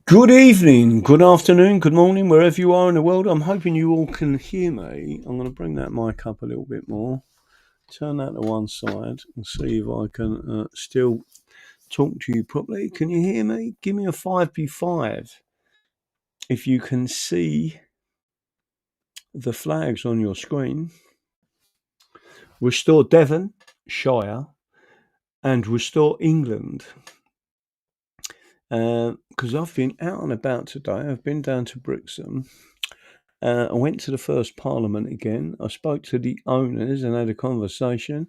Good evening, good afternoon, good morning, wherever you are in the world. I'm hoping you all can hear me. I'm going to bring that mic up a little bit more, turn that to one side, and see if I can still talk to you properly. Can you hear me? Give me a 5B5 if you can see the flags on your screen. Restore Devonshire and Restore England. Because I've been out and about today. I've been down to Brixham. I went to the first Parliament again. I spoke to the owners and had a conversation.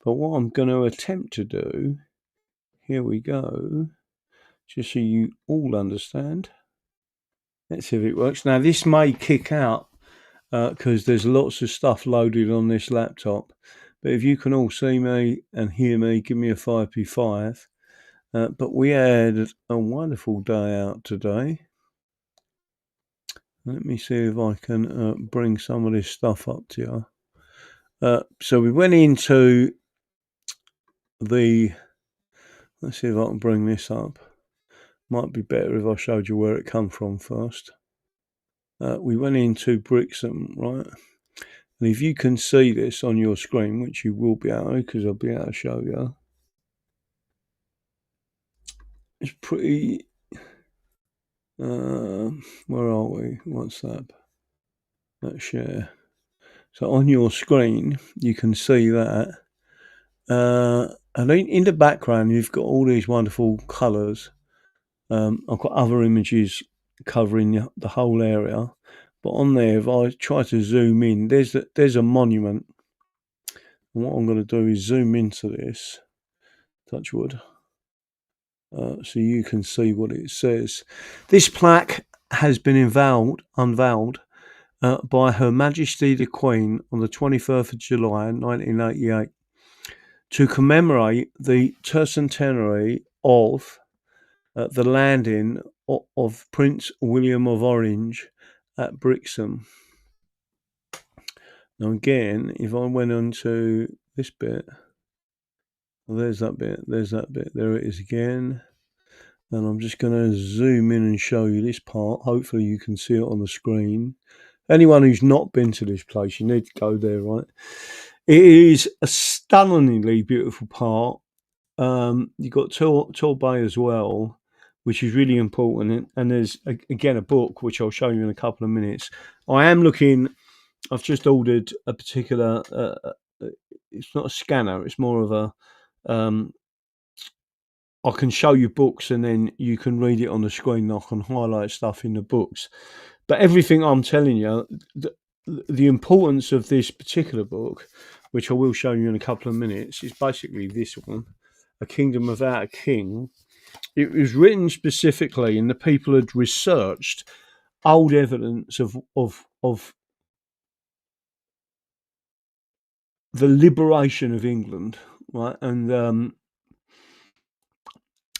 But what I'm going to attempt to do, here we go, just so you all understand. Let's see if it works. Now, this may kick out because there's lots of stuff loaded on this laptop. But if you can all see me and hear me, give me a 5p5. But we had a wonderful day out today. Let me see if I can bring some of this stuff up to you. So we went into let's see if I can bring this up. Might be better if I showed you where it come from first. We went into Brixham, right? And if you can see this on your screen, which you will be able to, because I'll be able to show you, it's pretty. Where are we? What's that? Let's share. So on your screen, you can see that. And in the background, you've got all these wonderful colours. I've got other images covering the whole area, but on there, if I try to zoom in, there's a monument. And what I'm going to do is zoom into this, touch wood, so you can see what it says. This plaque has been unveiled by Her Majesty the Queen on the 21st of July 1988 to commemorate the tercentenary of the landing of Prince William of Orange at Brixham. Now again, if I went on to this bit, well, there's that bit, there it is again. And I'm just going to zoom in and show you this part. Hopefully you can see it on the screen. Anyone who's not been to this place, you need to go there, right? It is a stunningly beautiful part. You've got Torbay as well, which is really important. And there's, again, a book, which I'll show you in a couple of minutes. I've just ordered a particular, it's not a scanner, it's more of a, I can show you books and then you can read it on the screen. I can highlight stuff in the books. But everything I'm telling you, the importance of this particular book, which I will show you in a couple of minutes, is basically this one, A Kingdom Without a King. It was written specifically, and the people had researched old evidence of the liberation of England, right? And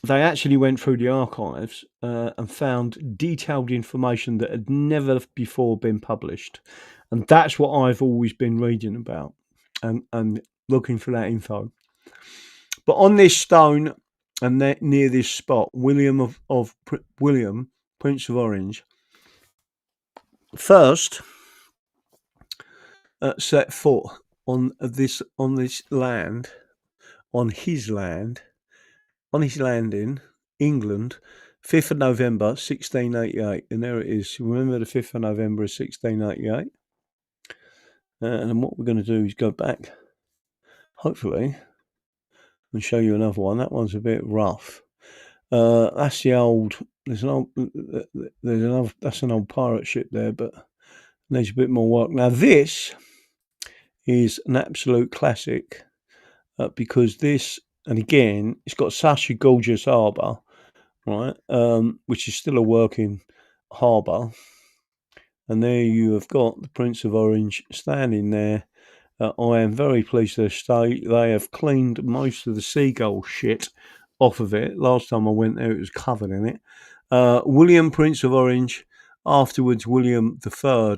they actually went through the archives and found detailed information that had never before been published. And that's what I've always been reading about and looking for that info. But on this stone and near this spot, William, Prince of Orange, first set foot on this land, on his landing, England, 5th of November 1688, and there it is. Remember the 5th of November of 1688. And what we're going to do is go back, hopefully, and show you another one. That one's a bit rough. That's the old. There's another. That's an old pirate ship there, but needs a bit more work. Now this is an absolute classic because this, and again, it's got such a gorgeous harbour, right? Which is still a working harbour. And there you have got the Prince of Orange standing there. I am very pleased to say they have cleaned most of the seagull shit off of it. Last time I went there, it was covered in it. William, Prince of Orange, afterwards William III,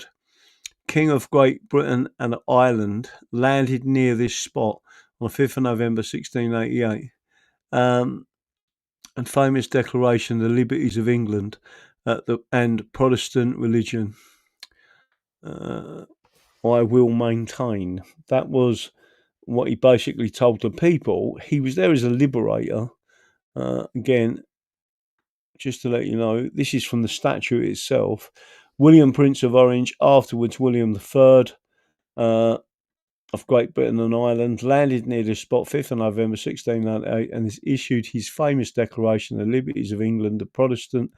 King of Great Britain and Ireland, landed near this spot on the 5th of November 1688. and famous declaration, the liberties of England and Protestant religion, I will maintain. That was what he basically told the people. He was there as a liberator. Again, just to let you know, this is from the statute itself. William, Prince of Orange, afterwards William III, of Great Britain and Ireland, landed near the spot 5th of November 1698 and has issued his famous declaration, the liberties of England, the Protestant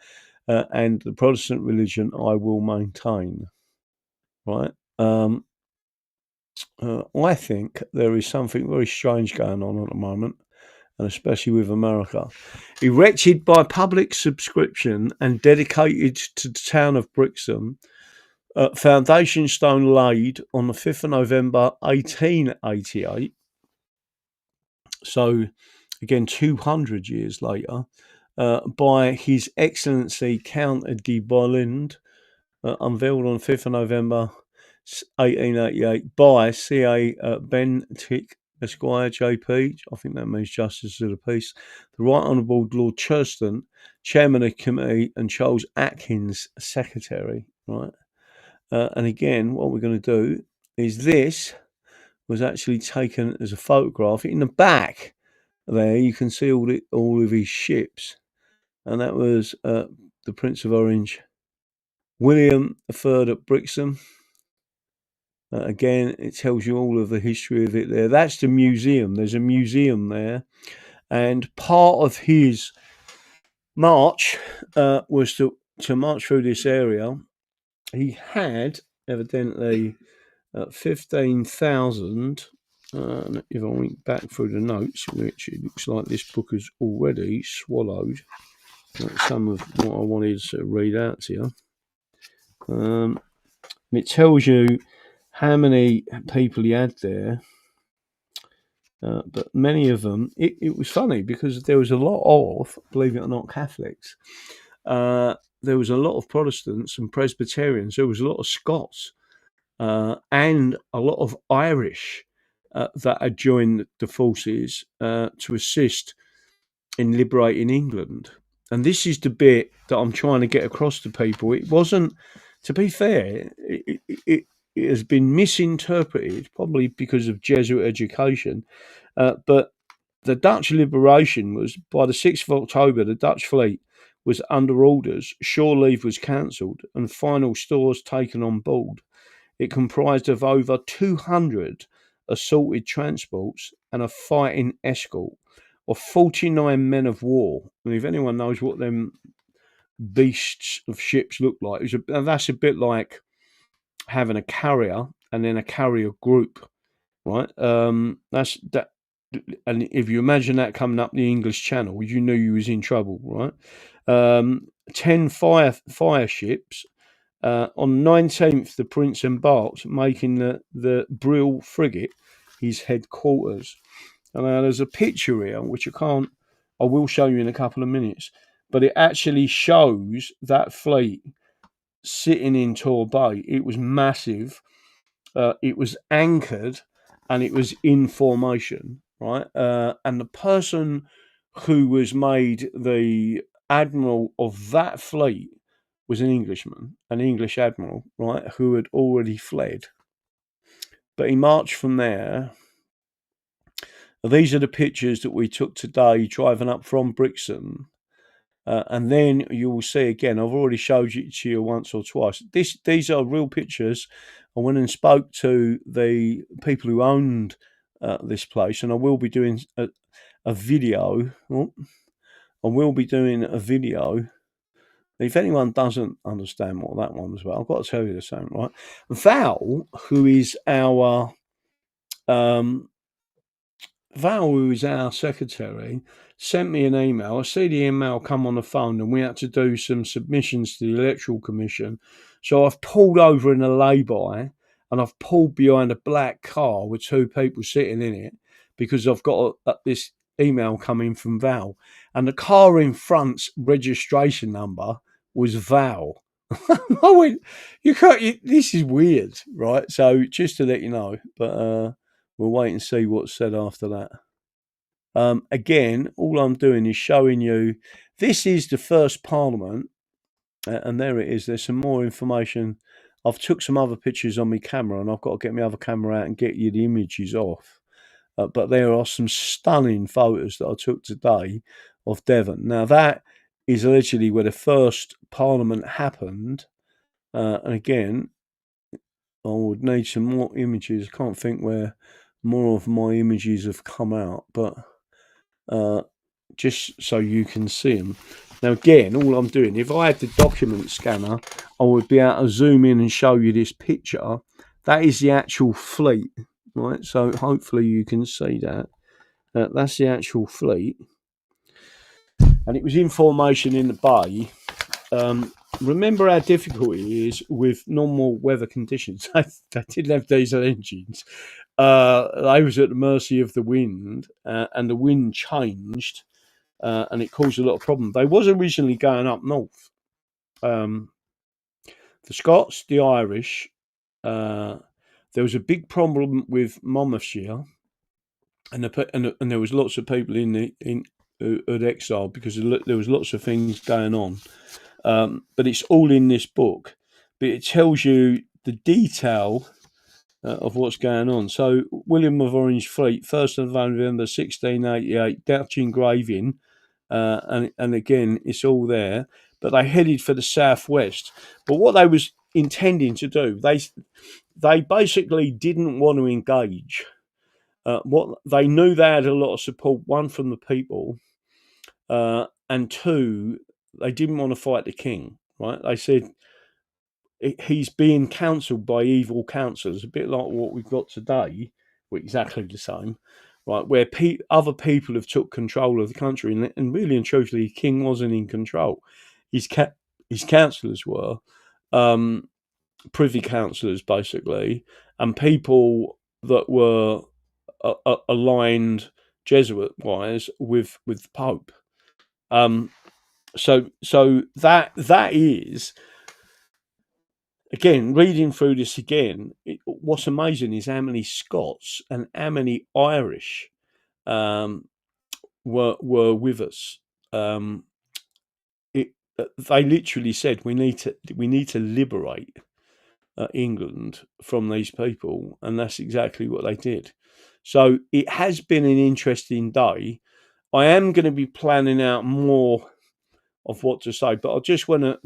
and the Protestant religion I will maintain. Right? I think there is something very strange going on at the moment, and especially with America. Erected by public subscription and dedicated to the town of Brixham, foundation stone laid on the 5th of November 1888, so again 200 years later, by His Excellency Count de Bolland, unveiled on 5th of November 1888 by C.A. Bentinck Esquire, JP, I think that means Justice of the Peace, the Right Honourable Lord Churston, Chairman of the Committee, and Charles Atkins, Secretary, right? And again, what we're going to do is this was actually taken as a photograph. In the back there, you can see all of his ships, and that was the Prince of Orange, William III at Brixham. Again, it tells you all of the history of it there. That's the museum. There's a museum there. And part of his march was to march through this area. He had evidently 15,000. If I went back through the notes, which it looks like this book has already swallowed some of what I wanted to read out to you. It tells you how many people he had there, but many of them, it was funny because there was a lot of, believe it or not, Catholics. There was a lot of Protestants and Presbyterians. There was a lot of Scots and a lot of Irish that had joined the forces to assist in liberating England. And this is the bit that I'm trying to get across to people. It wasn't, to be fair, it has been misinterpreted, probably because of Jesuit education. But the Dutch liberation was, by the 6th of October, the Dutch fleet was under orders, shore leave was cancelled, and final stores taken on board. It comprised of over 200 assaulted transports and a fighting escort of 49 men of war. And if anyone knows what them beasts of ships look like, that's a bit like having a carrier and then a carrier group, right? That's that. And if you imagine that coming up the English Channel, you knew you was in trouble, right? 10 fire ships. On 19th, the Prince embarked, making the Brill frigate his headquarters. And now there's a picture here, which I will show you in a couple of minutes, but it actually shows that fleet sitting in Tor Bay. It was massive. It was anchored, and it was in formation, right? And the person who was made the admiral of that fleet was an Englishman, an English admiral, right, who had already fled. But he marched from there. These are the pictures that we took today driving up from Brixham. And then you will see again, I've already showed it to you once or twice. These are real pictures. I went and spoke to the people who owned this place, and I will be doing a video. I will be doing a video. If anyone doesn't understand what that one was about, I've got to tell you the same, right? Val, who is our secretary, sent me an email. I see the email come on the phone, and we had to do some submissions to the Electoral Commission. So I've pulled over in a lay-by, and I've pulled behind a black car with two people sitting in it because I've got this email coming from Val. And the car in front's registration number was Val. I went, this is weird, right? So just to let you know, but we'll wait and see what's said after that. Again, all I'm doing is showing you this is the first Parliament, and there it is. There's some more information. I've took some other pictures on my camera, and I've got to get my other camera out and get you the images off. But there are some stunning photos that I took today of Devon. Now that is literally where the first Parliament happened. And again, I would need some more images. I can't think where more of my images have come out, but just so you can see them. Now again, all I'm doing, if I had the document scanner, I would be able to zoom in and show you this picture. That is the actual fleet, right? So hopefully you can see that. That's the actual fleet. And it was in formation in the bay. Remember how difficult it is with normal weather conditions. They didn't have diesel engines. They was at the mercy of the wind, and the wind changed, and it caused a lot of problems. They was originally going up north. The Scots, the Irish, there was a big problem with Monmouthshire, and there was lots of people in exile because there was lots of things going on. But it's all in this book. But it tells you the detail of what's going on. So William of Orange Fleet, 1st of November 1688, Dutch engraving, and again it's all there. But they headed for the southwest. But what they was intending to do, they basically didn't want to engage. What they knew, they had a lot of support. One, from the people, and two, they didn't want to fight the king. Right? They said he's being counselled by evil counsellors, a bit like what we've got today. We're exactly the same, right? Where other people have took control of the country, and really and truthfully, the king wasn't in control. His counsellors were privy counsellors, basically, and people that were aligned Jesuit-wise with the Pope. So that is. Again, reading through this again, what's amazing is how many Scots and how many Irish were with us. They literally said we need to liberate England from these people, and that's exactly what they did. So it has been an interesting day. I am going to be planning out more of what to say, but I just want to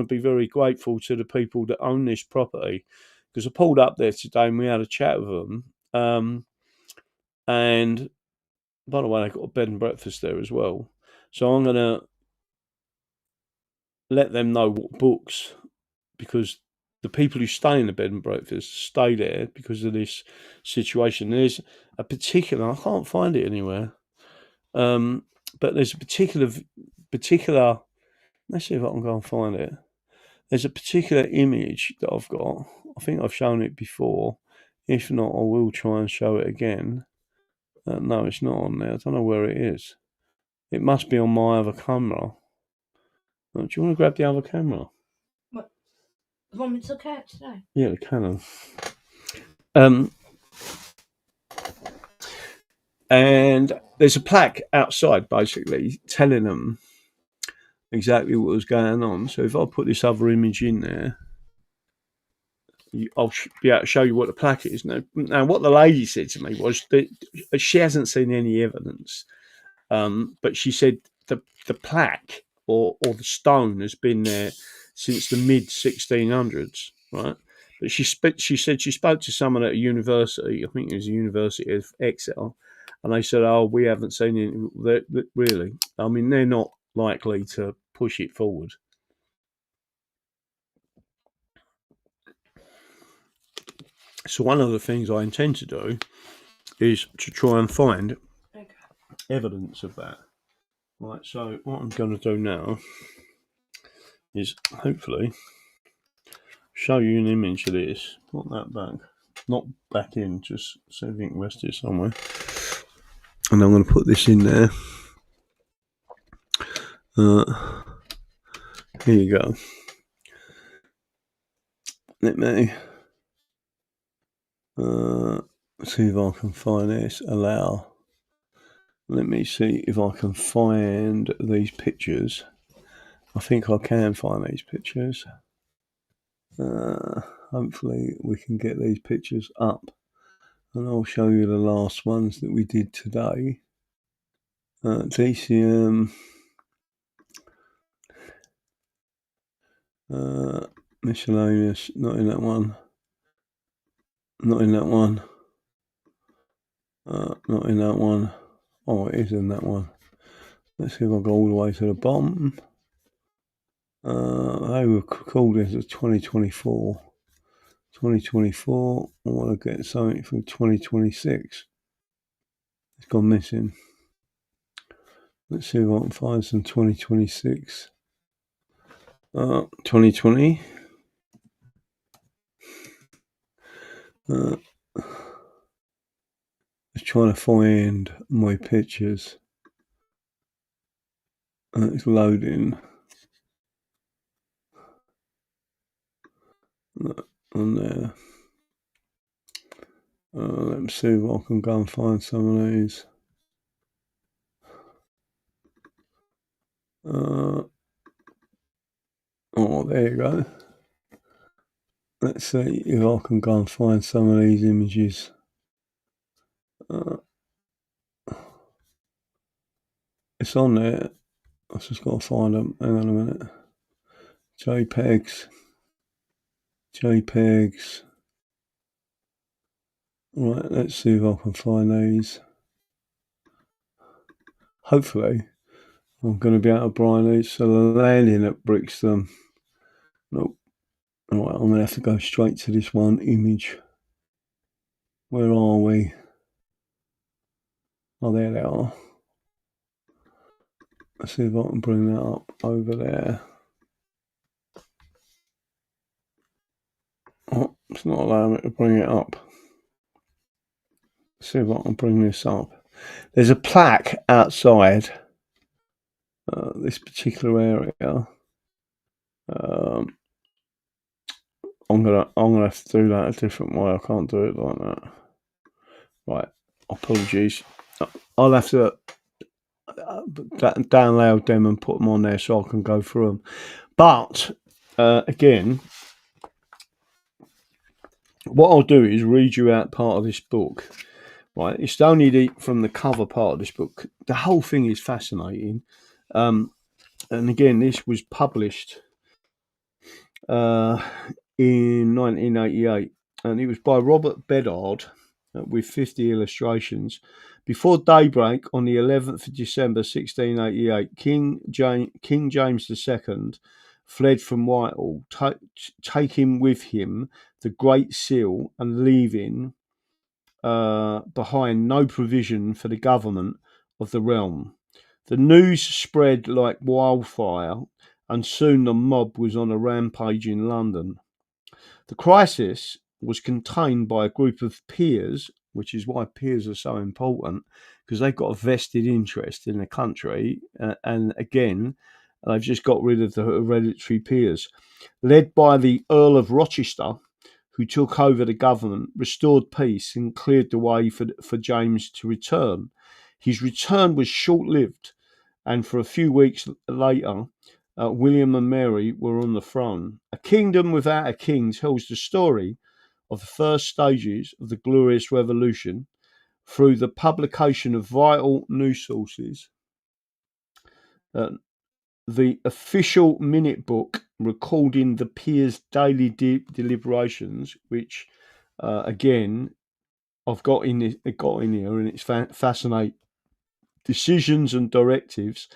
be very grateful to the people that own this property, because I pulled up there today and we had a chat with them. And by the way, they got a bed and breakfast there as well, so I'm going to let them know what books, because the people who stay in the bed and breakfast stay there because of this situation. There's a particular, I can't find it anywhere, but there's a particular. Let's see if I can go and find it. There's a particular image that I've got. I think I've shown it before. If not, I will try and show it again. No, it's not on there. I don't know where it is. It must be on my other camera. Do you want to grab the other camera? What? The one we took out today? Yeah, the Canon. And there's a plaque outside, basically, telling them exactly what was going on. So if I put this other image in there, I'll be able to show you what the plaque is. Now, what the lady said to me was that she hasn't seen any evidence, but she said the plaque or the stone has been there since the mid 1600s, right? But she said she spoke to someone at a university. I think it was the University of Exeter, and they said, "Oh, we haven't seen it really." I mean, they're not likely to push it forward. So one of the things I intend to do is to try and find evidence of that. Right, so what I'm going to do now is hopefully show you an image of this. Not that back. Not back in, just so you can rest it somewhere. And I'm going to put this in there. Here you go. Let me see if I can find this. Allow. Let me see if I can find these pictures. I think I can find these pictures. Hopefully we can get these pictures up, and I'll show you the last ones that we did today. DCM, miscellaneous, not in that one. Not in that one. Not in that one. Oh, it is in that one. Let's see if I go all the way to the bottom. They were called as 2024. 2024. I want to get something from 2026. It's gone missing. Let's see if I can find some 2026. 2020. Just trying to find my pictures. It's loading. On there. Let me see if I can go and find some of these. Oh, there you go. Let's see if I can go and find some of these images. It's on there. I've just got to find them. Hang on a minute. JPEGs. Right, let's see if I can find these. Hopefully, I'm going to be able to brine these. So the landing at Brixton. Nope. Alright, I'm going to have to go straight to this one image. Where are we? Oh, there they are. Let's see if I can bring that up over there. Oh, it's not allowing me to bring it up. Let's see if I can bring this up. There's a plaque outside this particular area. I'm gonna have to do that a different way. I can't do it like that. Right, apologies. I'll have to download them and put them on there so I can go through them. But again, what I'll do is read you out part of this book. Right, it's only from the cover part of this book. The whole thing is fascinating. And again, this was published in 1988, and it was by Robert Bedard with 50 illustrations. Before daybreak on the 11th of December 1688, King James II fled from Whitehall, taking with him the Great Seal and leaving behind no provision for the government of the realm. The news spread like wildfire, and soon the mob was on a rampage in London. The crisis was contained by a group of peers, which is why peers are so important, because they've got a vested interest in the country. And again, they've just got rid of the hereditary peers, led by the Earl of Rochester, who took over the government, restored peace, and cleared the way for James to return. His return was short-lived, and for a few weeks later, William and Mary were on the throne. A Kingdom Without a King tells the story of the first stages of the Glorious Revolution through the publication of vital news sources. The official minute book recording the peers' daily deliberations, which again I've got in here, and it's fascinating. Decisions and directives.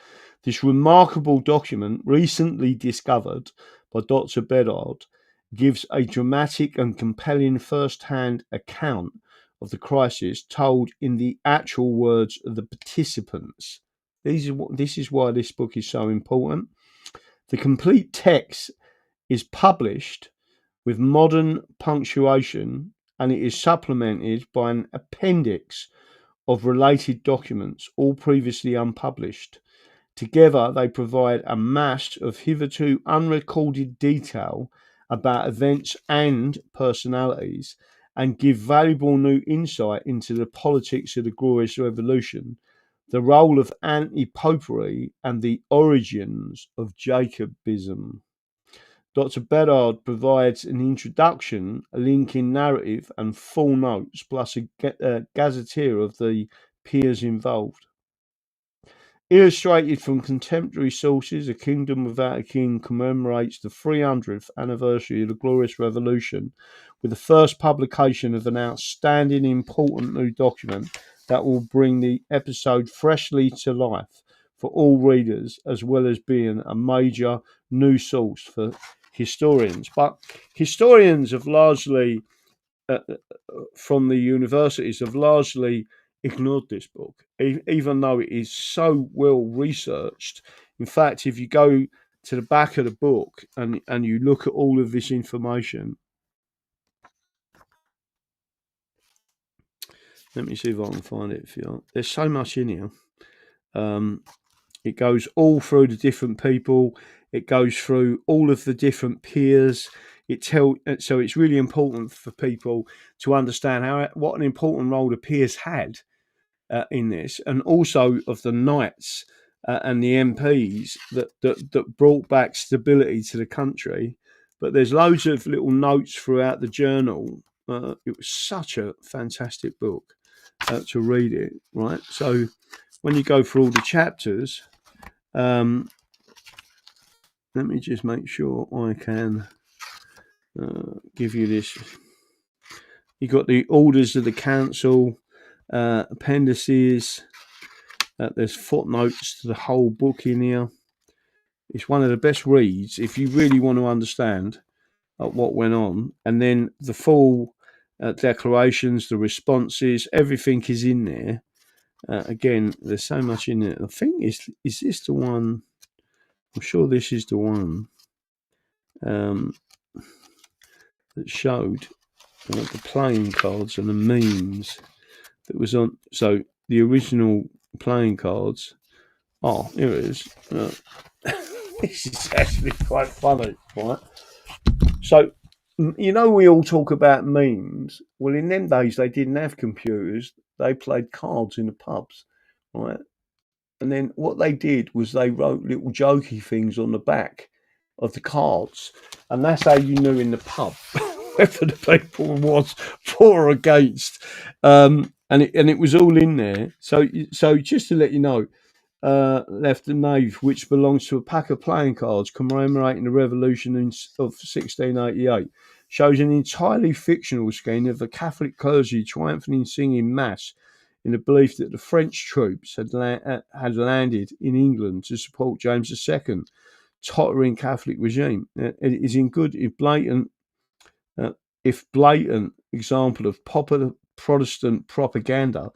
This remarkable document, recently discovered by Dr. Bedard, gives a dramatic and compelling first-hand account of the crisis, told in the actual words of the participants. This is why this book is so important. The complete text is published with modern punctuation, and it is supplemented by an appendix of related documents, all previously unpublished. Together, they provide a mass of hitherto unrecorded detail about events and personalities, and give valuable new insight into the politics of the Glorious Revolution, the role of anti-popery and the origins of Jacobism. Dr. Bedard provides an introduction, a linking narrative and full notes, plus a gazetteer of the peers involved. Illustrated from contemporary sources, A Kingdom Without a King commemorates the 300th anniversary of the Glorious Revolution with the first publication of an outstanding, important new document that will bring the episode freshly to life for all readers, as well as being a major new source for historians. But historians have largely, from the universities, have largely ignored this book, even though it is so well researched. In fact, if you go to the back of the book and you look at all of this information, let me see if I can find it for you. There's so much in here. It goes all through the different people. It goes through all of the different peers. So it's really important for people to understand what an important role the peers had in this, and also of the knights and the MPs that brought back stability to the country. But there's loads of little notes throughout the journal. It was such a fantastic book to read it, right? So when you go through all the chapters, let me just make sure I can give you this. You've got the orders of the council, appendices. There's footnotes to the whole book in here. It's one of the best reads if you really want to understand what went on. And then the full declarations, the responses, everything is in there. Again, there's so much in it. I think is this the one? I'm sure this is the one that showed the playing cards and the memes that was on. So the original playing cards. Oh, here it is. This is actually quite funny, right? So, we all talk about memes. Well, in them days, they didn't have computers. They played cards in the pubs, right? And then what they did was they wrote little jokey things on the back of the cards. And that's how you knew in the pub whether the people was for or against. And it was all in there. So just to let you know, left the knave, which belongs to a pack of playing cards commemorating the revolution of 1688, shows an entirely fictional scheme of the Catholic clergy triumphing in singing mass in the belief that the French troops had landed in England to support James II, tottering Catholic regime. It is in good, if blatant example of popular Protestant propaganda.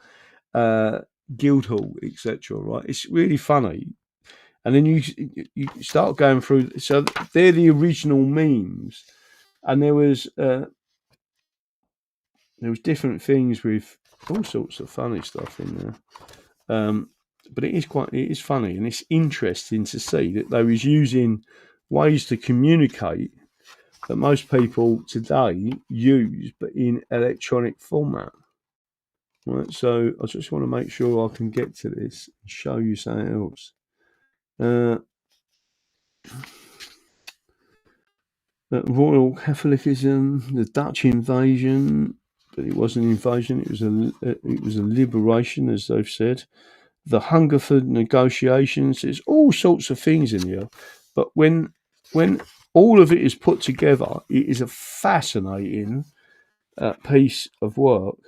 Guildhall, etc. Right, it's really funny, and then you start going through. So they're the original memes, and there was different things with all sorts of funny stuff in there. But it is funny, and it's interesting to see that they was using ways to communicate that most people today use, but in electronic format. Right, so I just want to make sure I can get to this and show you something else. Royal Catholicism, the Dutch invasion, but it wasn't an invasion; it was a liberation, as they've said. The Hungerford negotiations. There's all sorts of things in here, but when all of it is put together, it is a fascinating piece of work.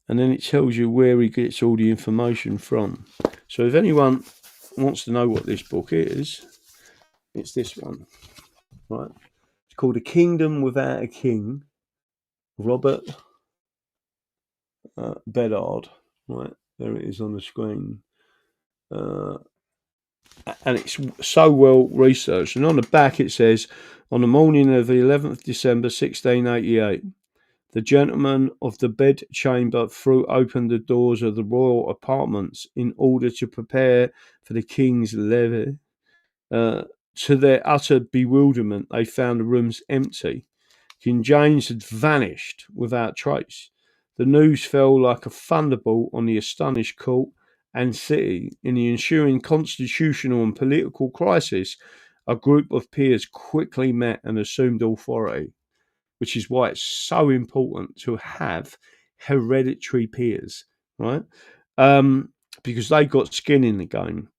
And then it tells you where he gets all the information from. So if anyone wants to know what this book is, it's this one, right? It's called A Kingdom Without a King, Robert Bedard, right? There it is on the screen. And it's so well researched. And on the back it says, on the morning of the 11th December 1688, the gentleman of the bedchamber threw open the doors of the royal apartments in order to prepare for the king's levee. To their utter bewilderment, they found the rooms empty. King James had vanished without trace. The news fell like a thunderbolt on the astonished court and city. In the ensuing constitutional and political crisis, a group of peers quickly met and assumed authority, which is why it's so important to have hereditary peers, right? Because they got skin in the game.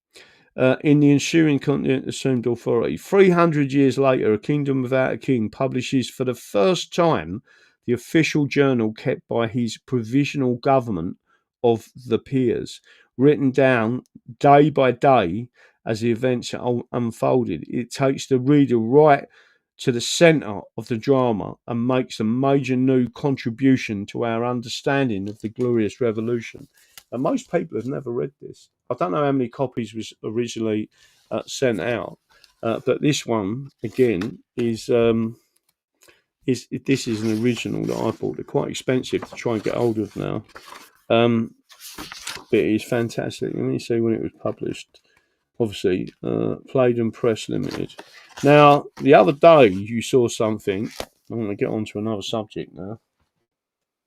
In the ensuing continent assumed authority. 300 years later, A Kingdom Without a King publishes for the first time the official journal kept by his provisional government of the peers, written down day by day as the events unfolded. It takes the reader right to the centre of the drama and makes a major new contribution to our understanding of the Glorious Revolution. And most people have never read this. I don't know how many copies was originally sent out, but this one again is this is an original that I bought. They're quite expensive to try and get hold of now, but it is fantastic. Let me see when it was published. Obviously, Playden Press Limited. Now, the other day you saw something. I'm going to get on to another subject now.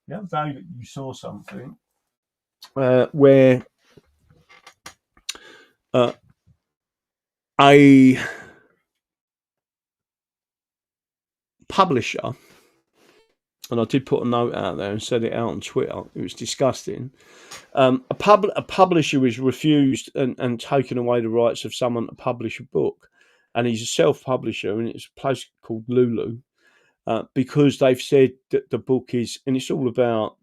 The other day that you saw something where a publisher, and I did put a note out there and said it out on Twitter. It was disgusting. A publisher was refused and taken away the rights of someone to publish a book, and he's a self-publisher, and it's a place called Lulu, because they've said that the book is, and it's all about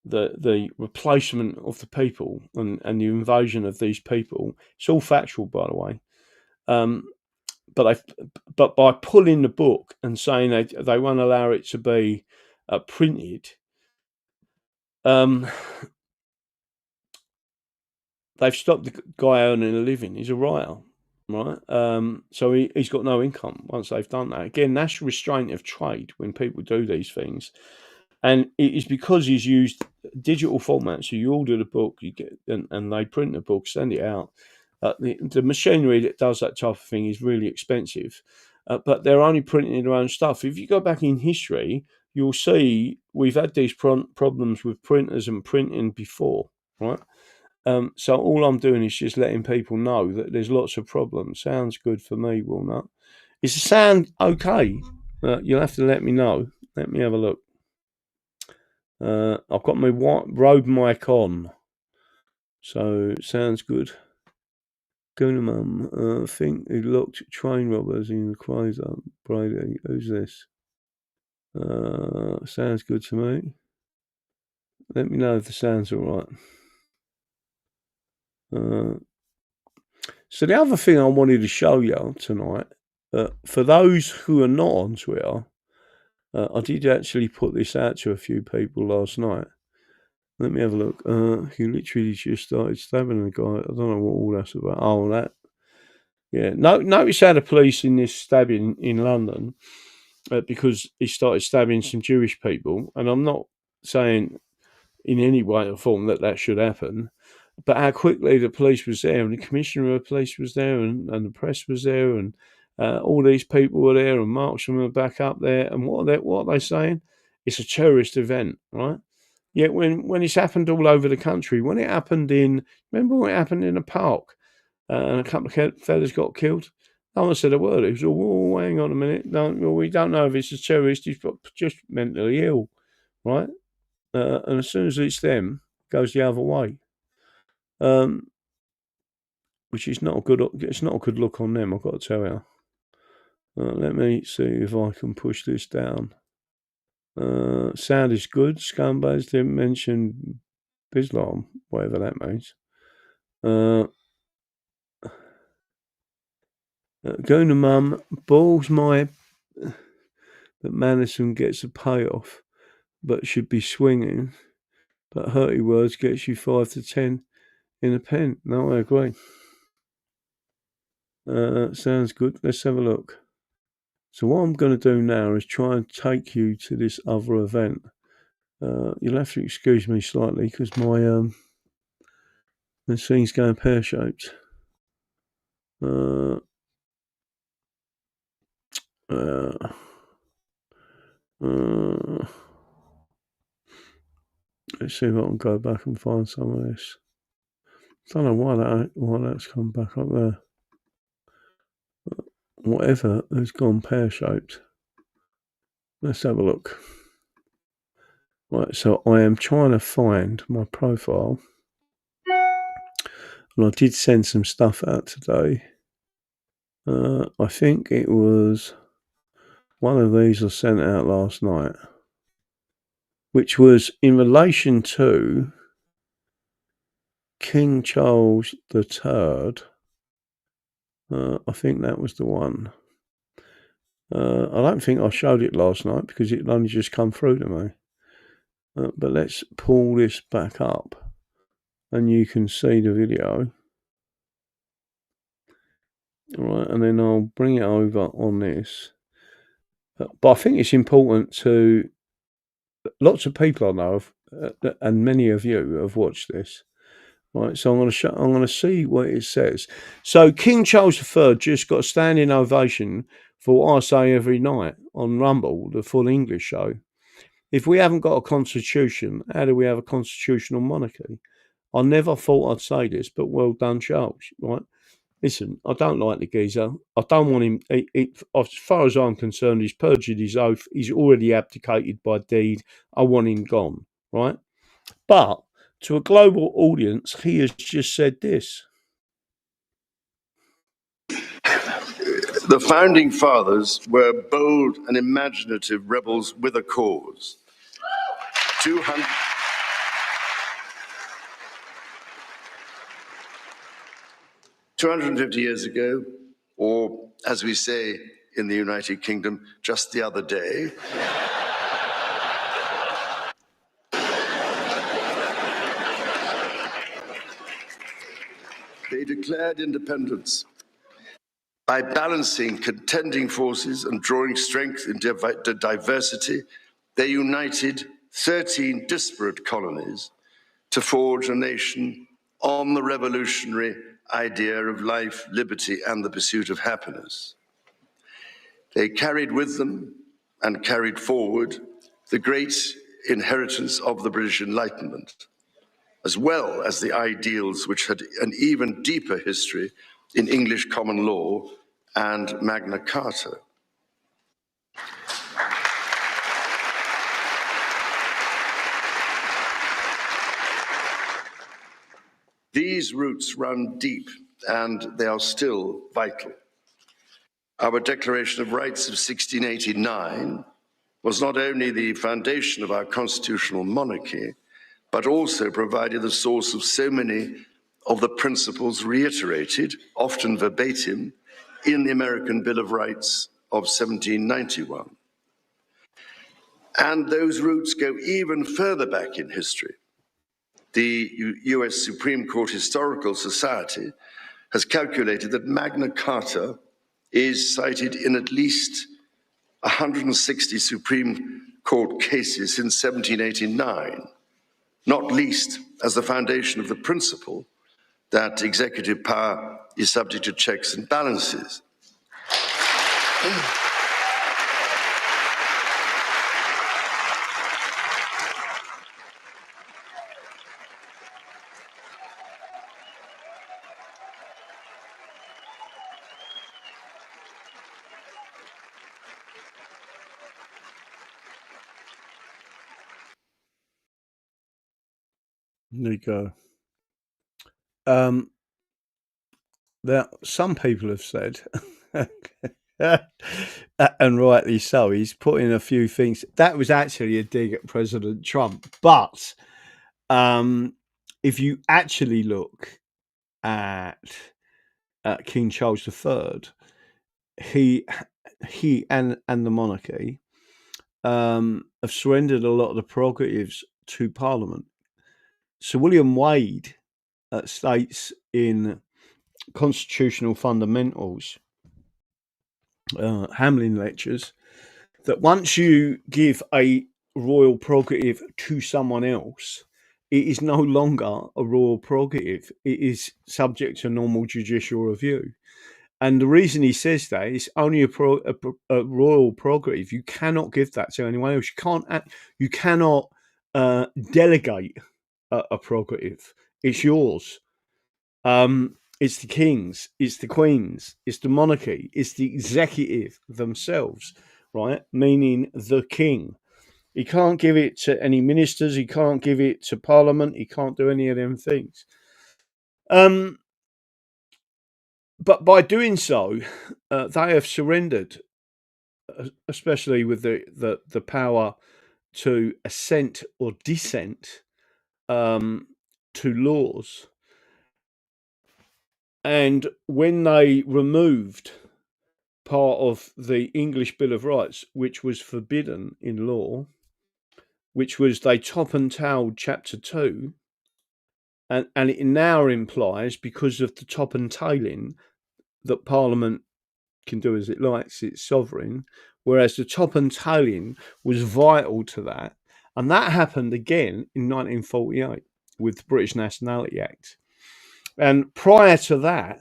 the replacement of the people and the invasion of these people. It's all factual, by the way. But by pulling the book and saying they won't allow it to be printed, they've stopped the guy earning a living. He's a writer, right? So he's got no income once they've done that. Again, that's restraint of trade when people do these things. And it is because he's used digital format. So you order the book, you get, and they print the book, send it out. The machinery that does that type of thing is really expensive, but they're only printing their own stuff. If you go back in history, you'll see we've had these problems with printers and printing before, right? So all I'm doing is just letting people know that there's lots of problems. Sounds good for me, Walnut. Is the sound okay? You'll have to let me know. Let me have a look. I've got my Rode mic on, so sounds good. Gunnerman, I think he looked train robbers in the Quasar. Brady, who's this? Sounds good to me. Let me know if the sound's all right. So the other thing I wanted to show you tonight, for those who are not on Twitter, I did actually put this out to a few people last night. Let me have a look. He literally just started stabbing the guy. I don't know what all that's about. Oh, that. Yeah. Notice how the police in this stabbing in London, because he started stabbing some Jewish people, and I'm not saying in any way or form that should happen, but how quickly the police was there, and the commissioner of police was there, and the press was there, and all these people were there, and marksmen were back up there, and what are they saying? It's a terrorist event, right? Yet when it's happened all over the country, when it happened remember when it happened in a park, and a couple of fellas got killed? No one said a word. It was all, hang on a minute, we don't know if it's a terrorist, he's just mentally ill, right? And as soon as it's them, it goes the other way. Which is not a good. It's not a good look on them, I've got to tell you. Let me see if I can push this down. Sound is good. Scumbags didn't mention Islam, whatever that means. Going to mum, balls my that Manison gets a payoff, but should be swinging. But hurty words gets you 5 to 10 in a pen. No, I agree. Sounds good. Let's have a look. So what I'm going to do now is try and take you to this other event. You'll have to excuse me slightly because my thing's going pear-shaped. Let's see if I can go back and find some of this. Don't know why that's come back up there. Whatever has gone pear-shaped. Let's have a look. Right, so I am trying to find my profile. And I did send some stuff out today. I think it was one of these I sent out last night, which was in relation to King Charles the Turd. I think that was the one. I don't think I showed it last night because it only just come through to me. But let's pull this back up and you can see the video. All right, and then I'll bring it over on this. But I think it's important to lots of people I know of, and many of you have watched this. Right, so I'm going to see what it says. So King Charles III just got a standing ovation for what I say every night on Rumble, the full English show. If we haven't got a constitution, how do we have a constitutional monarchy? I never thought I'd say this, but well done, Charles. Right? Listen, I don't like the geezer. I don't want him. As far as I'm concerned, he's perjured his oath. He's already abdicated by deed. I want him gone. Right? But to a global audience, he has just said this. The founding fathers were bold and imaginative rebels with a cause. 250 years ago, or as we say in the United Kingdom, just the other day, they declared independence. By balancing contending forces and drawing strength in diversity, they united 13 disparate colonies to forge a nation on the revolutionary idea of life, liberty, and the pursuit of happiness. They carried with them and carried forward the great inheritance of the British Enlightenment, as well as the ideals which had an even deeper history in English common law and Magna Carta. These roots run deep, and they are still vital. Our Declaration of Rights of 1689 was not only the foundation of our constitutional monarchy, but also provided the source of so many of the principles reiterated, often verbatim, in the American Bill of Rights of 1791. And those roots go even further back in history. The US Supreme Court Historical Society has calculated that Magna Carta is cited in at least 160 Supreme Court cases since 1789, not least as the foundation of the principle that executive power is subject to checks and balances. There you go. Now, some people have said, and rightly so, he's put in a few things. That was actually a dig at President Trump. But if you actually look at King Charles III, he and the monarchy have surrendered a lot of the prerogatives to Parliament. Sir William Wade states in Constitutional Fundamentals, Hamlin Lectures, that once you give a royal prerogative to someone else, it is no longer a royal prerogative. It is subject to normal judicial review. And the reason he says that is only a royal prerogative. You cannot give that to anyone else. You cannot delegate a prerogative. It's yours. It's the kings, it's the queens, it's the monarchy, it's the executive themselves, right? Meaning the king. He can't give it to any ministers. He can't give it to parliament. He can't do any of them things. But by doing so, they have surrendered, especially with the power to assent or dissent to laws. And when they removed part of the English Bill of Rights, which was forbidden in law, which was they top and tailed Chapter 2, and it now implies, because of the top and tailing, that Parliament can do as it likes, it's sovereign, whereas the top and tailing was vital to that. And that happened again in 1948 with the British Nationality Act. And prior to that,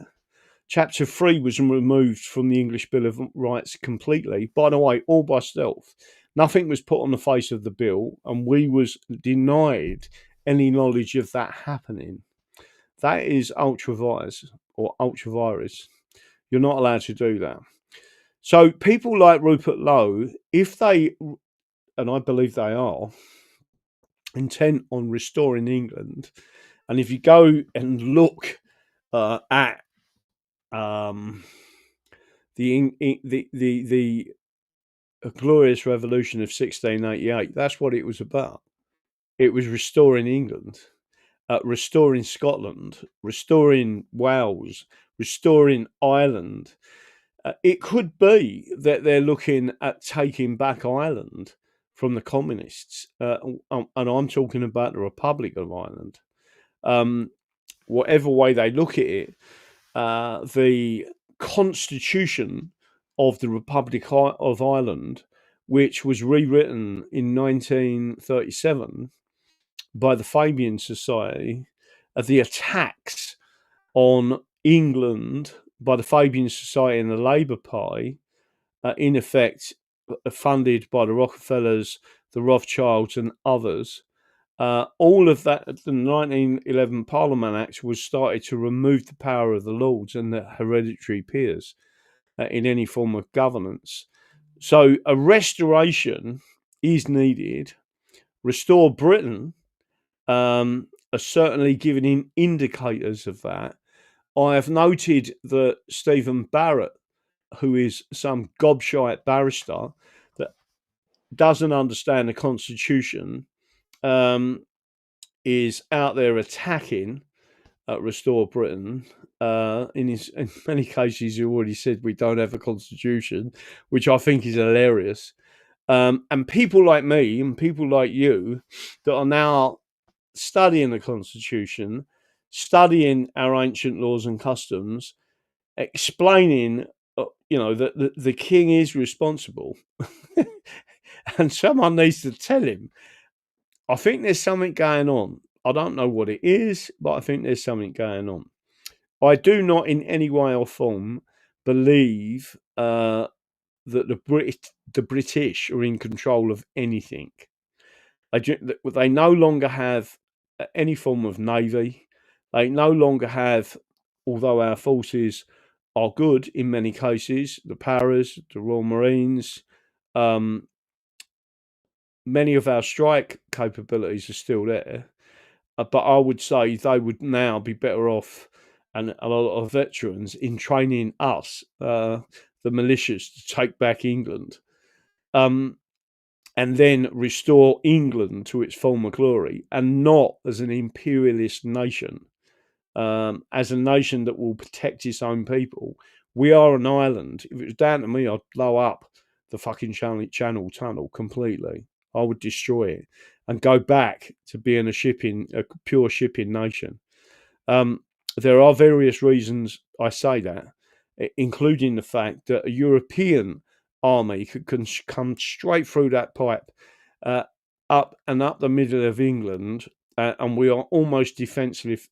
Chapter 3 was removed from the English Bill of Rights completely. By the way, all by stealth. Nothing was put on the face of the bill, and we was denied any knowledge of that happening. That is ultra-vires or ultra-virus. You're not allowed to do that. So people like Rupert Lowe, if they, and I believe they are, intent on restoring England, and if you go and look at the glorious revolution of 1688, that's what it was about. It was restoring England, restoring Scotland, restoring Wales, restoring Ireland. It could be that they're looking at taking back Ireland from the communists, and I'm talking about the Republic of Ireland. Whatever way they look at it, the constitution of the Republic of Ireland, which was rewritten in 1937 by the Fabian Society, the attacks on England by the Fabian Society and the Labour Party, in effect funded by the Rockefellers, the Rothschilds and others. All of that, the 1911 Parliament Act was started to remove the power of the Lords and the hereditary peers in any form of governance. So a restoration is needed. Restore Britain are certainly giving indicators of that. I have noted that Stephen Barrett, who is some gobshite barrister that doesn't understand the Constitution, is out there attacking Restore Britain. In many cases, he already said we don't have a constitution, which I think is hilarious. And people like me and people like you that are now studying the Constitution, studying our ancient laws and customs, explaining, that the king is responsible, and someone needs to tell him. I think there's something going on. I don't know what it is, but I think there's something going on. I do not in any way or form believe that the British are in control of anything. They no longer have any form of navy. They no longer have, although our forces are good in many cases, the Paras, the Royal Marines, many of our strike capabilities are still there. But I would say they would now be better off, and a lot of veterans, in training us, the militias, to take back England, and then restore England to its former glory, and not as an imperialist nation, as a nation that will protect its own people. We are an island. If it was down to me, I'd blow up the fucking Channel Tunnel completely. I would destroy it and go back to being a pure shipping nation. There are various reasons I say that, including the fact that a European army could come straight through that pipe, up the middle of England, and we are almost defenseless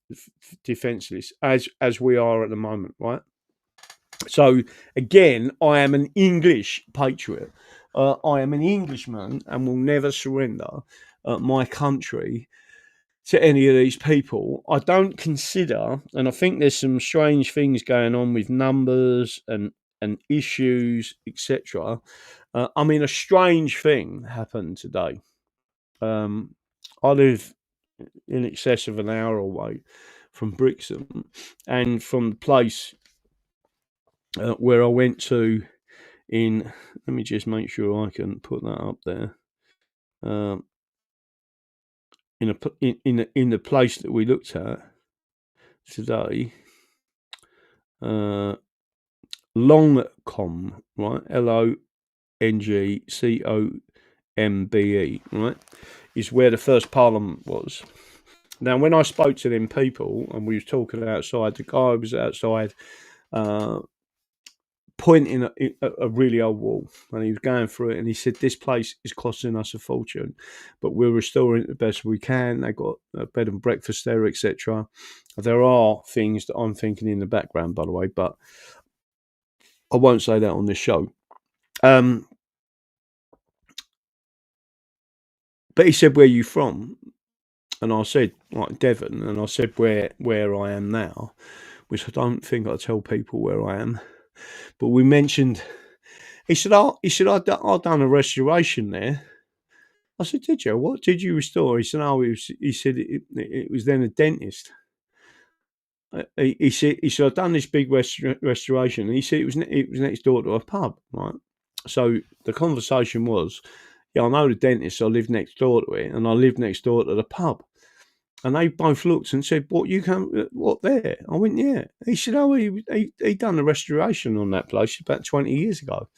as we are at the moment, right? So again, I am an English patriot. I am an Englishman and will never surrender. my country to any of these people. I don't consider, and I think there's some strange things going on with numbers and issues, etc. I mean, a strange thing happened today. I live in excess of an hour away from Brixham, and from the place where I went to in, let me just make sure I can put that up there. In the place that we looked at today, Longcombe, right? Longcombe, right? Is where the first Parliament was. Now, when I spoke to them people and we was talking outside, the guy was outside pointing at a really old wall, and he was going through it, and he said, "This place is costing us a fortune, but we're restoring it the best we can. They got a bed and breakfast there, etc." There are things that I'm thinking in the background, by the way, but I won't say that on this show. But he said, "Where are you from?" And I said, like, Devon. And I said, where I am now, which I don't think I tell people where I am. But we mentioned, he said, I've done a restoration there. I said, "Did you? What did you restore?" He said, "Oh, he said it was then a dentist." He said, "I've done this big restoration." And he said it was next door to a pub, right? So the conversation was, "Yeah, I know the dentist. I live next door to it, and I live next door to the pub." And they both looked and said, "What, you come? What, there?" I went, "Yeah." He said, "Oh, he done the restoration on that place about 20 years ago."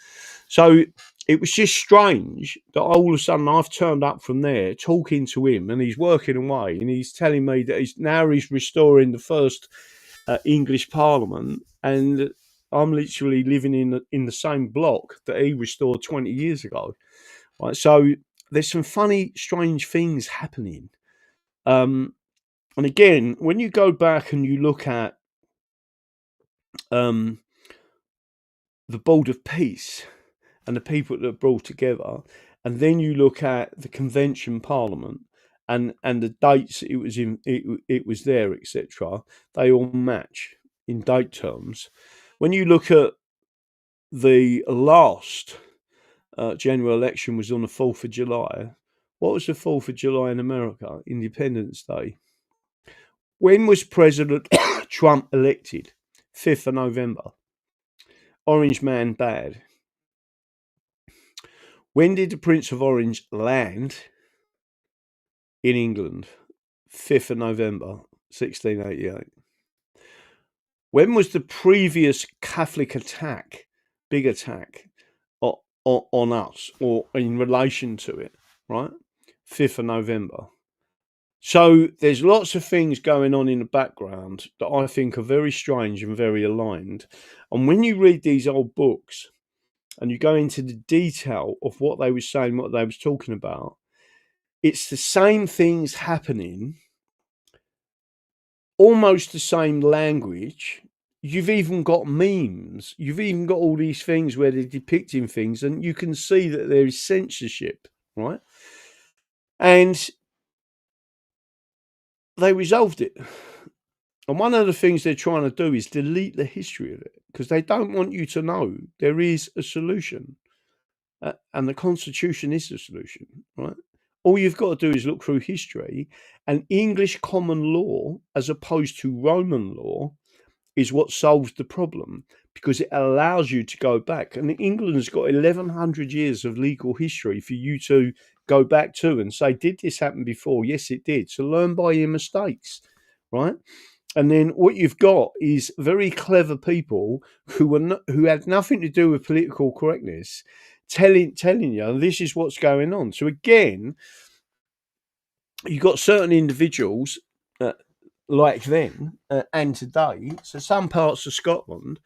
So it was just strange that all of a sudden I've turned up from there talking to him, and he's working away, and he's telling me that he's restoring the first English Parliament, and I'm literally living in the same block that he restored 20 years ago. Right, so there's some funny, strange things happening. And again, when you go back and you look at the Board of Peace and the people that are brought together, and then you look at the Convention Parliament and the dates it was in, it was there, etc., they all match in date terms. When you look at the last general election was on the 4th of July. What was the 4th of July in America? Independence Day. When was President Trump elected? 5th of November. Orange man bad. When did the Prince of Orange land in England? 5th of November, 1688. When was the previous Catholic attack, big attack, on us or in relation to it, right? 5th of November. So there's lots of things going on in the background that I think are very strange and very aligned. And when you read these old books and you go into the detail of what they were saying, what they was talking about, it's the same things happening, almost the same language. You've even got memes. You've even got all these things where they're depicting things, and you can see that there is censorship, right? And they resolved it. And one of the things they're trying to do is delete the history of it, because they don't want you to know there is a solution. And the Constitution is the solution, right? All you've got to do is look through history, and English common law, as opposed to Roman law, is what solves the problem, because it allows you to go back. And England's got 1,100 years of legal history for you to go back to and say, did this happen before? Yes, it did. So learn by your mistakes, right? And then what you've got is very clever people who had nothing to do with political correctness, telling you this is what's going on. So again, you've got certain individuals like then and today. So some parts of Scotland,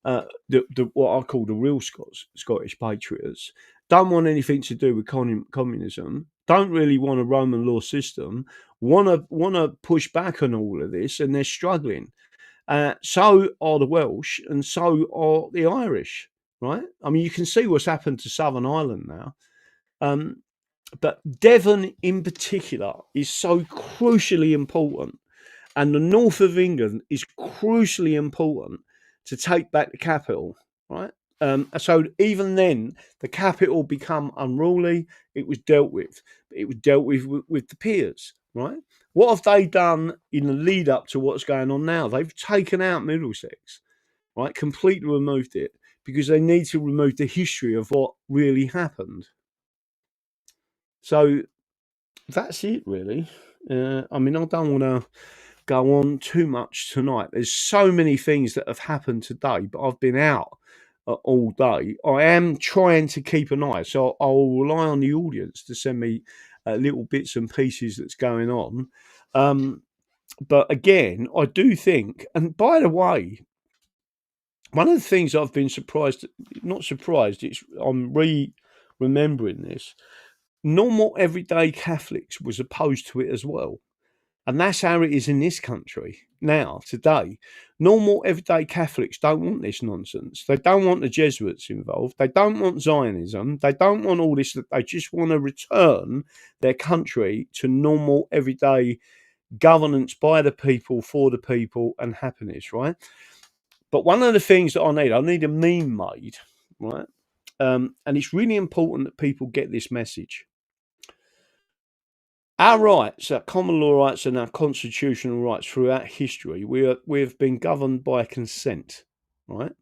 what I call the real Scottish patriots, don't want anything to do with communism. Don't really want a Roman law system. Want to push back on all of this, and they're struggling. So are the Welsh, and so are the Irish. Right? I mean, you can see what's happened to Southern Ireland now. But Devon in particular is so crucially important, and the north of England is crucially important to take back the capital, right? So even then, the capital become unruly. It was dealt with. It was dealt with the peers, right? What have they done in the lead up to what's going on now? They've taken out Middlesex, right? Completely removed it because they need to remove the history of what really happened. So that's it, really. I mean, I don't want to go on too much tonight. There's so many things that have happened today, but I've been out all day. I am trying to keep an eye, so I'll rely on the audience to send me little bits and pieces that's going on. But again, I do think, and by the way, one of the things I've been not surprised, I'm remembering this. Normal everyday Catholics was opposed to it as well. And that's how it is in this country now, today. Normal everyday Catholics don't want this nonsense. They don't want the Jesuits involved. They don't want Zionism. They don't want all this. They just want to return their country to normal everyday governance by the people, for the people, and happiness, right? But one of the things that I need a meme made, right? And it's really important that people get this message. Our rights, our common law rights and our constitutional rights throughout history, we have been governed by consent, right?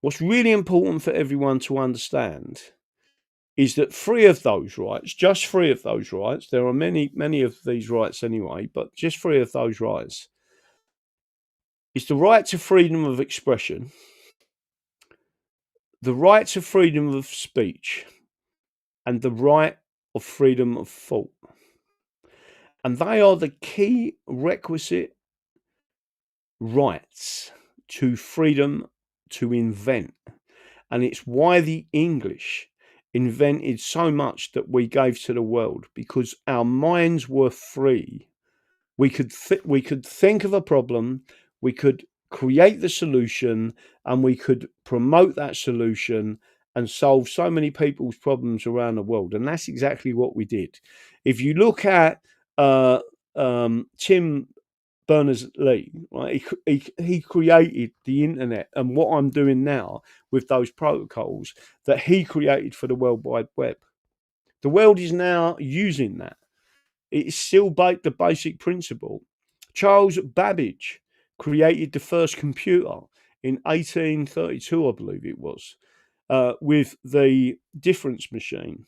What's really important for everyone to understand is that three of those rights, just three of those rights, there are many of these rights anyway, but just three of those rights, is the right to freedom of expression, the right to freedom of speech, and the right of freedom of thought. And they are the key requisite rights to freedom to invent. And it's why the English invented so much that we gave to the world, because our minds were free. We could think of a problem, we could create the solution, and we could promote that solution and solve so many people's problems around the world. And that's exactly what we did. If you look at Tim Berners-Lee, right? He created the internet and what I'm doing now with those protocols that he created for the World Wide Web. The world is now using that. It's still the basic principle. Charles Babbage created the first computer in 1832, I believe it was, with the difference machine.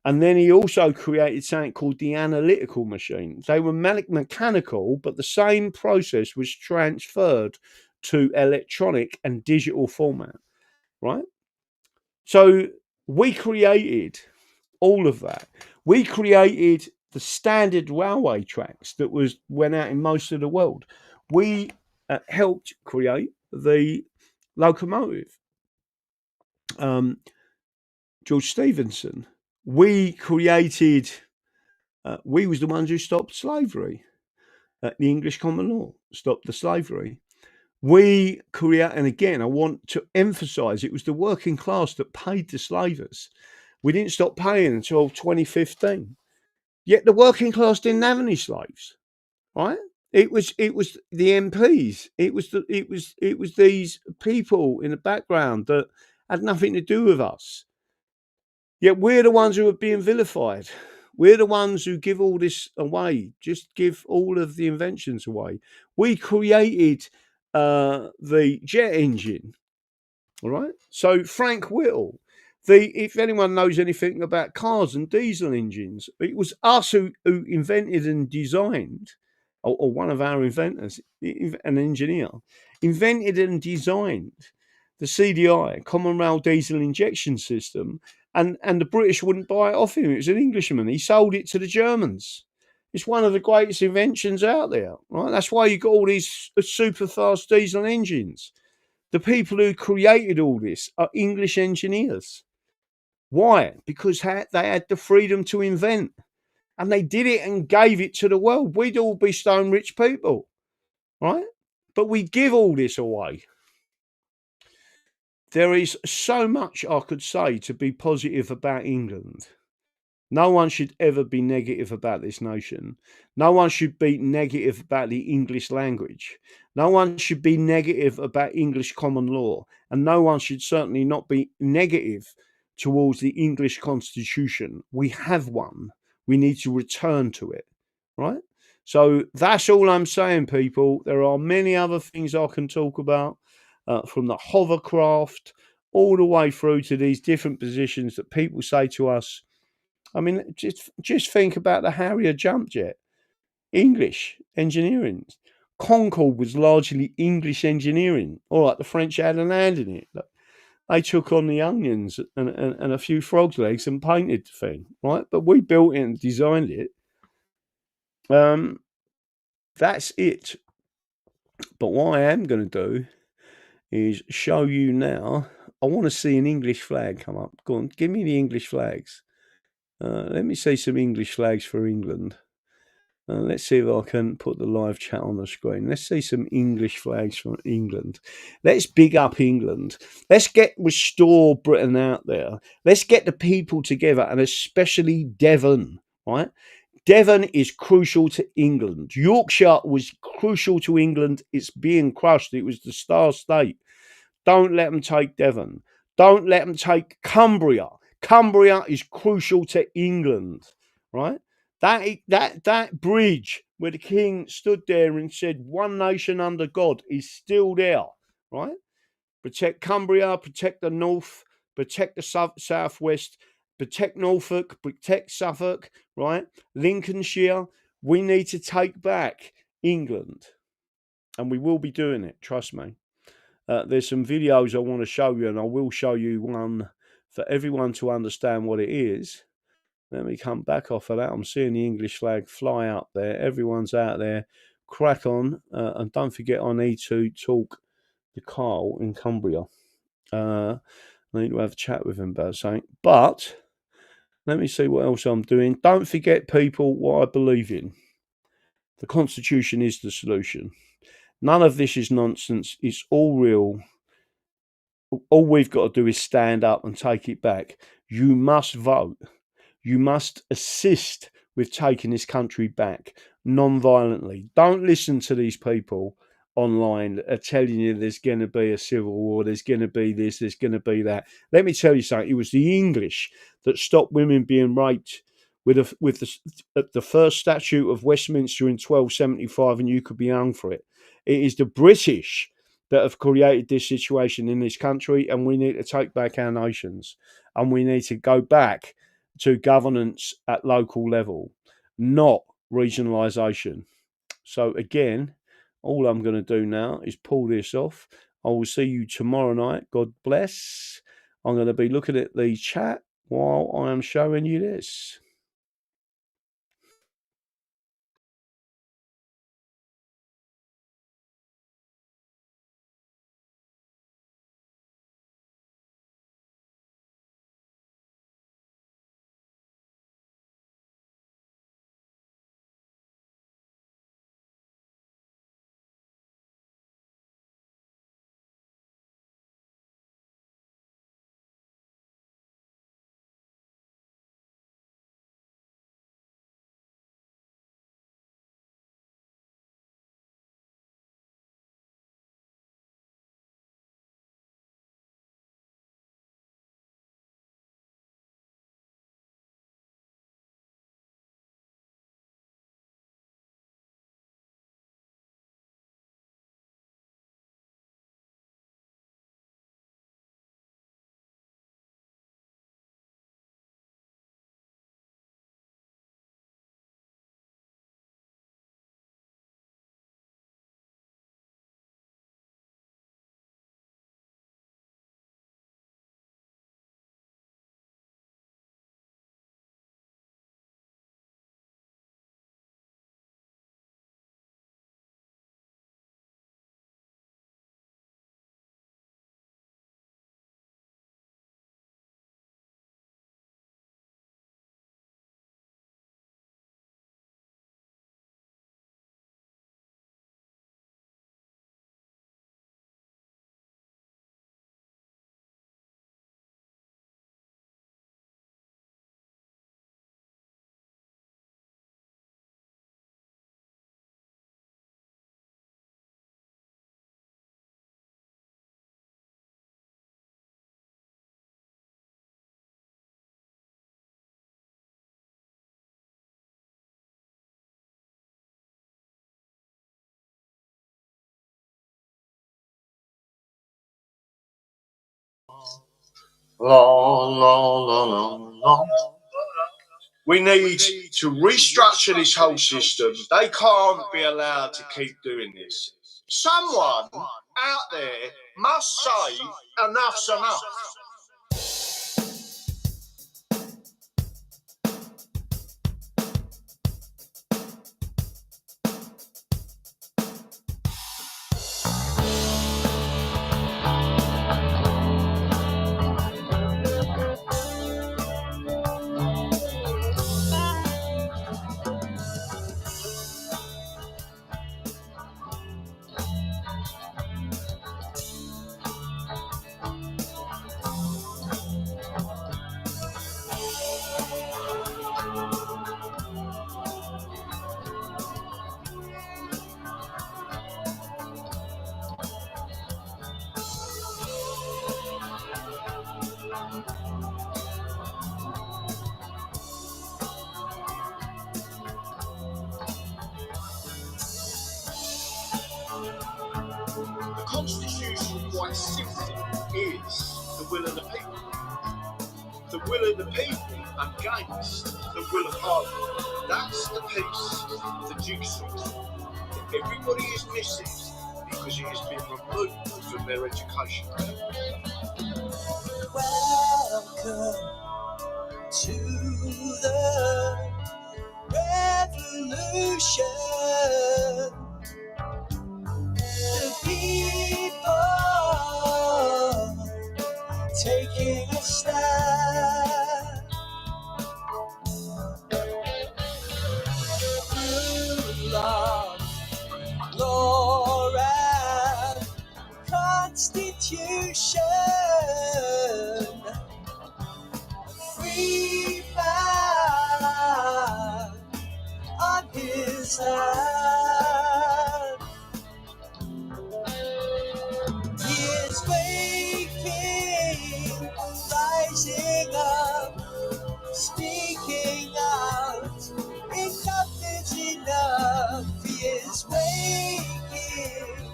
And then he also created something called the analytical machine. They were mechanical, but the same process was transferred to electronic and digital format, right? So we created all of that. We created the standard railway tracks that went out in most of the world. We helped create the locomotive. George Stephenson. We created. We was the ones who stopped slavery. The English common law stopped the slavery. We create, and again, I want to emphasise, it was the working class that paid the slavers. We didn't stop paying until 2015. Yet the working class didn't have any slaves, right? It was the MPs. It was these people in the background that had nothing to do with us. Yet we're the ones who are being vilified. We're the ones who give all this away, just give all of the inventions away. We created the jet engine, all right? So Frank Whittle, if anyone knows anything about cars and diesel engines, it was us who invented and designed, or one of our inventors, an engineer, invented and designed the CDI, Common Rail Diesel Injection System, and the British wouldn't buy it off him. It was an Englishman. He sold it to the Germans. It's one of the greatest inventions out there, right? That's why you got all these super fast diesel engines. The people who created all this are English engineers. Why? Because they had the freedom to invent. And they did it and gave it to the world. We'd all be stone rich people, right? But we give all this away. There is so much I could say to be positive about England. No one should ever be negative about this nation. No one should be negative about the English language. No one should be negative about English common law. And no one should certainly not be negative towards the English constitution. We have one. We need to return to it, right? So that's all I'm saying, people. There are many other things I can talk about, from the hovercraft all the way through to these different positions that people say to us. I mean, just think about the Harrier jump jet. English engineering. Concorde was largely English engineering. All right, the French had an hand in it. They took on the onions and a few frog's legs and painted the thing, right? But we built it and designed it. That's it. But what I am going to do is show you now. I want to see an English flag come up. Go on, give me the English flags. Let me see some English flags for England. Let's see if I can put the live chat on the screen. Let's see some English flags from England. Let's big up England. Let's get Restore Britain out there. Let's get the people together, and especially Devon, right? Devon is crucial to England. Yorkshire was crucial to England. It's being crushed. It was the Star State. Don't let them take Devon. Don't let them take Cumbria. Cumbria is crucial to England, right? That bridge where the king stood there and said, "One nation under God," is still there, right? Protect Cumbria, protect the north, protect the southwest, protect Norfolk, protect Suffolk, right? Lincolnshire. We need to take back England, and we will be doing it. Trust me. There's some videos I want to show you, and I will show you one for everyone to understand what it is. Let me come back off of that. I'm seeing the English flag fly up there. Everyone's out there. Crack on. And don't forget, I need to talk to Carl in Cumbria. I need to have a chat with him about something. But let me see what else I'm doing. Don't forget, people, what I believe in. The Constitution is the solution. None of this is nonsense. It's all real. All we've got to do is stand up and take it back. You must vote. You must assist with taking this country back non-violently. Don't listen to these people online that are telling you there's going to be a civil war, there's going to be this, there's going to be that. Let me tell you something. It was the English that stopped women being raped with the first statute of Westminster in 1275, and you could be hung for it. It is the British that have created this situation in this country, and we need to take back our nations, and we need to go back to governance at local level, not regionalisation. So again, all I'm going to do now is pull this off. I will see you tomorrow night. God bless. I'm going to be looking at the chat while I am showing you this. We need to restructure this whole system. They can't be allowed to keep doing this. Someone out there must say enough's enough. The Constitution, quite simply, is the will of the people. The will of the people against the will of Parliament. That's the piece of the jigsaw that everybody is missing because it has been removed from their education. Welcome to the revolution. The people taking a stand. Rule of law and constitution. Free man on his hand. He is waking, rising up, speaking out. Enough is enough. He is waking,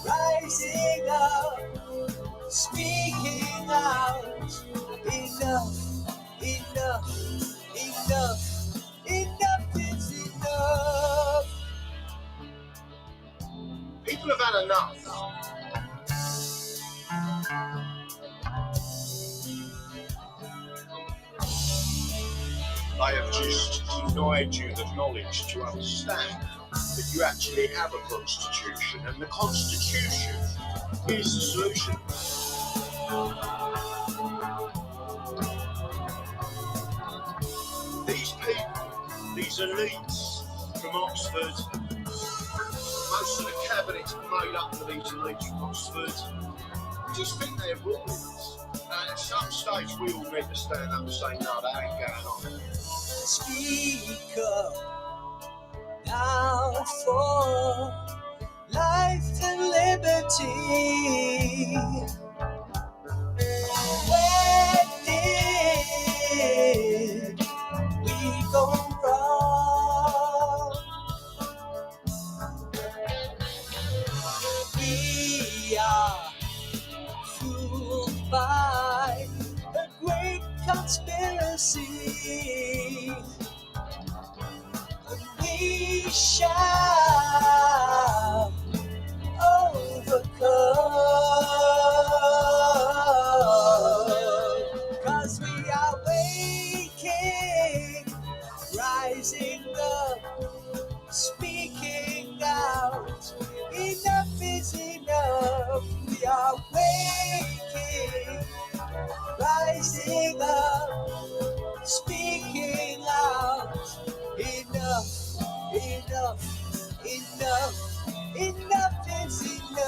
rising up, speaking out. Enough, enough, enough, enough is enough. People have had enough. They have just denied you the knowledge to understand that you actually have a constitution, and the constitution is the solution. These people, these elites from Oxford, most of the cabinets are made up of these elites from Oxford, just think they're rulers. And at some stage we all need to stand up and say, no, that ain't going on. Speak up now for life and liberty. Where did we go wrong? We are fooled by a great conspiracy. We shall overcome, 'cause we are waking, rising up, speaking out. Enough is enough. We are waking, rising up, speaking out. Enough, enough, enough, enough is enough.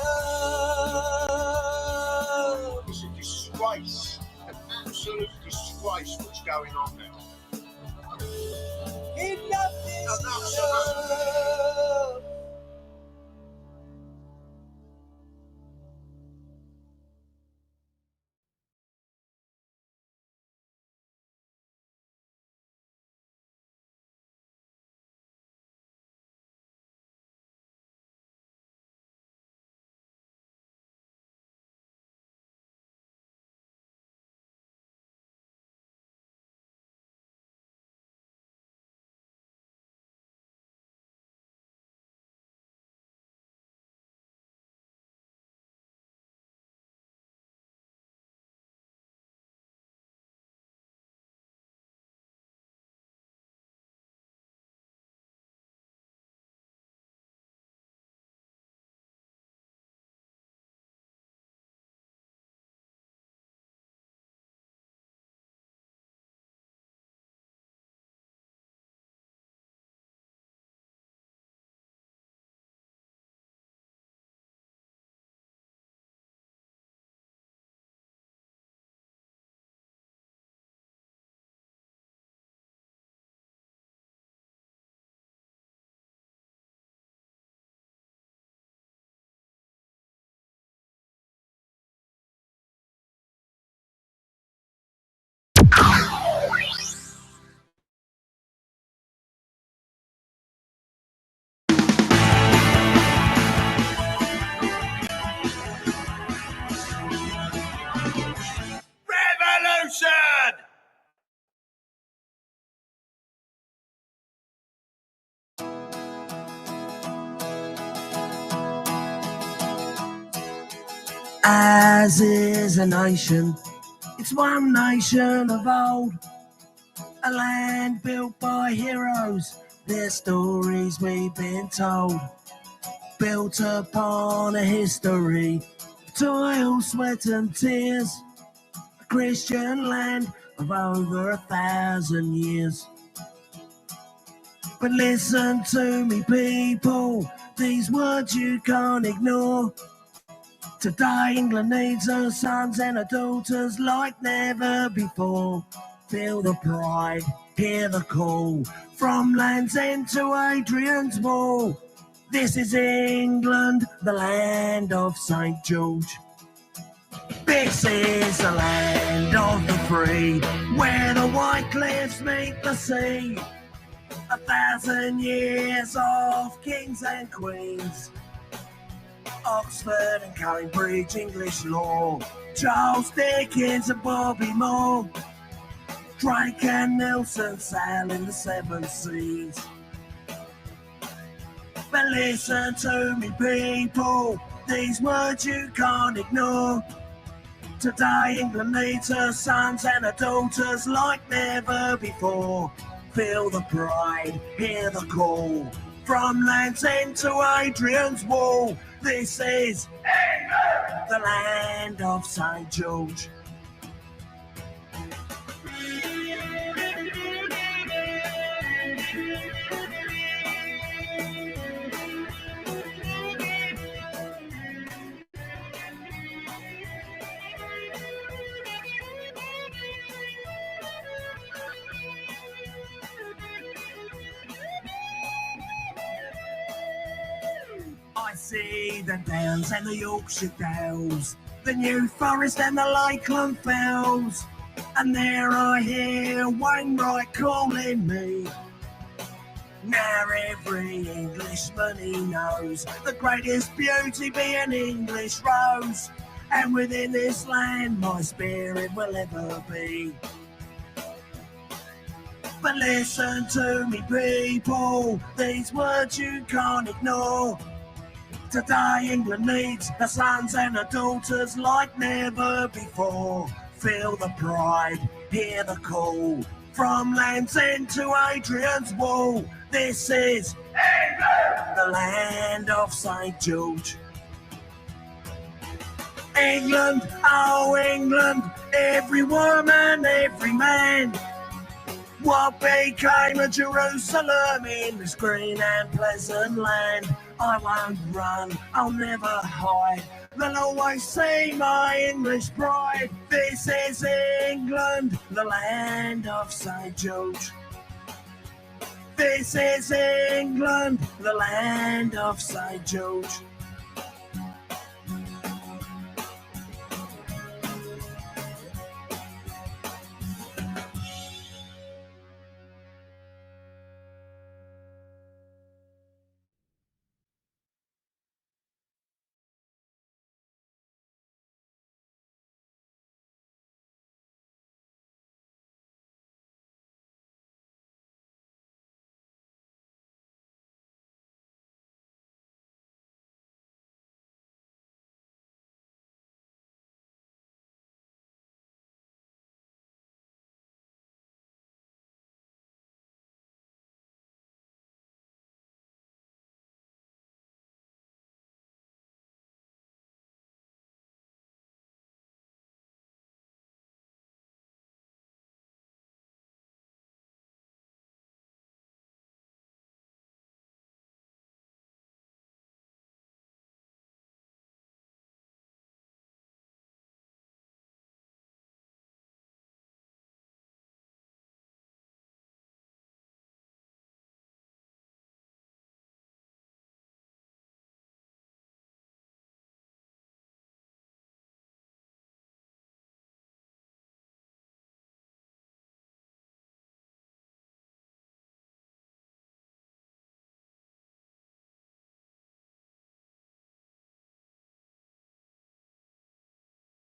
It's a disgrace, an absolute disgrace what's going on now. Enough is Enough's enough. As is a nation, it's one nation of old, a land built by heroes, their stories we've been told, built upon a history of toil, sweat and tears, a Christian land of over 1,000 years. But listen to me, people, these words you can't ignore. Today England needs her sons and her daughters like never before. Feel the pride, hear the call, from Land's End to Adrian's Wall. This is England, the land of St. George. This is the land of the free, where the white cliffs meet the sea. 1,000 years of kings and queens, Oxford and Cambridge English law, Charles Dickens and Bobby Moore, Drake and Nelson sailing the seven seas. But listen to me, people, these words you can't ignore. Today England needs her sons and her daughters like never before. Feel the pride, hear the call, from Land's End to Adrian's Wall. This is England, the land of St. George. I see the downs and the Yorkshire Dales, the New Forest and the Lakeland Fells, and there I hear Wainwright calling me. Now every Englishman he knows the greatest beauty be an English rose, and within this land my spirit will ever be. But listen to me, people, these words you can't ignore. Today England needs her sons and her daughters like never before. Feel the pride, hear the call, from Land's End to Adrian's Wall. This is England, the land of St. George. England, oh England, every woman, every man. What became of Jerusalem in this green and pleasant land? I won't run, I'll never hide, they'll always see my English pride. This is England, the land of St. George. This is England, the land of St. George.